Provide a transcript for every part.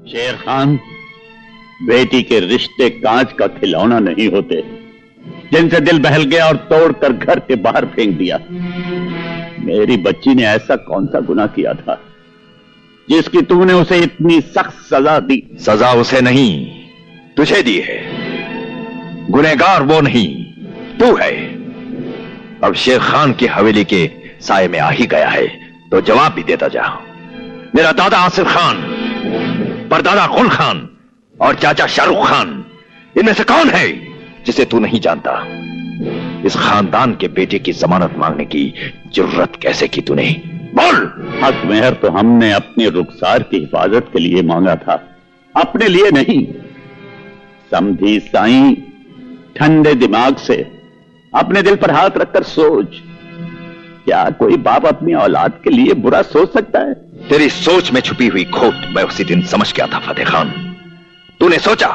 शेर खान, बेटी के रिश्ते कांच का खिलौना नहीं होते जिनसे दिल बहल गया और तोड़कर घर के बाहर फेंक दिया। मेरी बच्ची ने ऐसा कौन सा गुनाह किया था जिसकी तूने उसे इतनी सख्त सजा दी? सजा उसे नहीं, तुझे दी है। गुनहगार वो नहीं, तू है। अब शेर खान की हवेली के साए में आ ही गया है तो जवाब भी देता जा। मेरा दादा आसिफ खान, परदादा गुल खान और चाचा शाहरुख खान, इनमें से कौन है जिसे तू नहीं जानता? इस खानदान के बेटे की जमानत मांगने की जरूरत कैसे की तूने? बोल। हक मेहर तो हमने अपनी रुखसार की हिफाजत के लिए मांगा था, अपने लिए नहीं। समझी साईं, ठंडे दिमाग से अपने दिल पर हाथ रखकर सोच, क्या कोई बाप अपनी औलाद के लिए बुरा सोच सकता है? तेरी सोच में छुपी हुई खोट मैं उसी दिन समझ गया था फतेह खान। तूने सोचा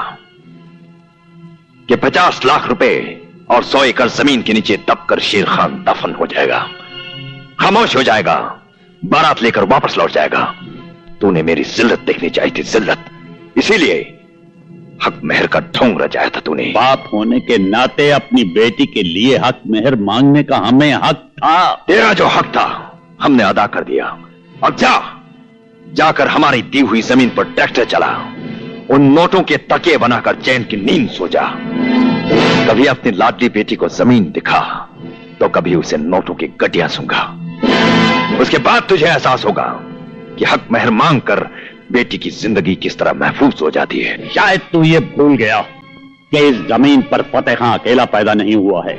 कि 50 लाख रुपए और 100 एकड़ जमीन के नीचे दबकर शेर खान दफन हो जाएगा, खामोश हो जाएगा, बारात लेकर वापस लौट जाएगा। तूने मेरी जिल्लत देखनी चाहिए थी, जिल्लत। इसीलिए हक मेहर का ढोंग रचाया था तूने। बाप होने के नाते अपनी बेटी के लिए हक मेहर मांगने का हमें हक था। तेरा जो हक था हमने अदा कर दिया। अब जाकर हमारी दी हुई जमीन पर ट्रैक्टर चला, उन नोटों के तकिए बनाकर चैन की नींद सो जा। कभी अपनी लाडली बेटी को जमीन दिखा तो कभी उसे नोटों की गड्डियां सूंघा। उसके बाद तुझे एहसास होगा कि हक मेहर मांग कर बेटी की जिंदगी किस तरह महफूज हो जाती है। शायद तू ये भूल गया कि इस जमीन पर फतेह खां अकेला पैदा नहीं हुआ है,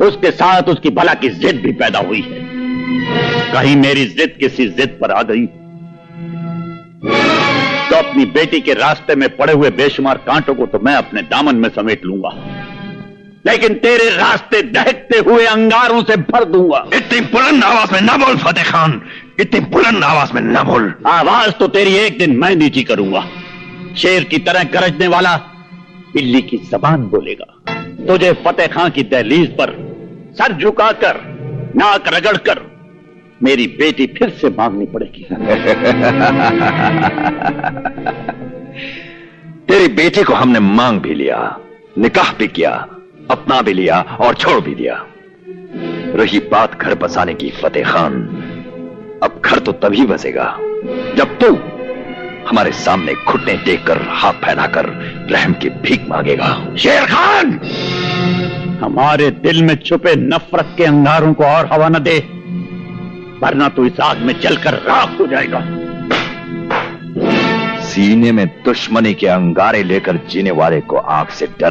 उसके साथ उसकी भला की जिद भी पैदा हुई है। कहीं मेरी जिद किसी जिद पर आ गई तो अपनी बेटी के रास्ते में पड़े हुए बेशुमार कांटों को तो मैं अपने दामन में समेट लूंगा, लेकिन तेरे रास्ते दहकते हुए अंगारों से भर दूंगा। इतनी बुलंद आवाज में ना बोल फतेह खान, इतनी बुलंद आवाज में ना बोल। आवाज तो तेरी एक दिन मैं नीची करूंगा। शेर की तरह गरजने वाला बिल्ली की जबान बोलेगा। तुझे फतेह खां की दहलीज पर सर झुकाकर, नाक रगड़कर मेरी बेटी फिर से मांगनी पड़ेगी। तेरी बेटी को हमने मांग भी लिया, निकाह भी किया, अपना भी लिया और छोड़ भी दिया। रही बात घर बसाने की फतेह खान, अब घर तो तभी बसेगा जब तू हमारे सामने घुटने टेक कर, हाथ फैलाकर रहम की भीख मांगेगा। शेर खान, हमारे दिल में छुपे नफरत के अंगारों को और हवा न दे, वरना तू इस आग में जलकर राख हो जाएगा। सीने में दुश्मनी के अंगारे लेकर जीने वाले को आग से डर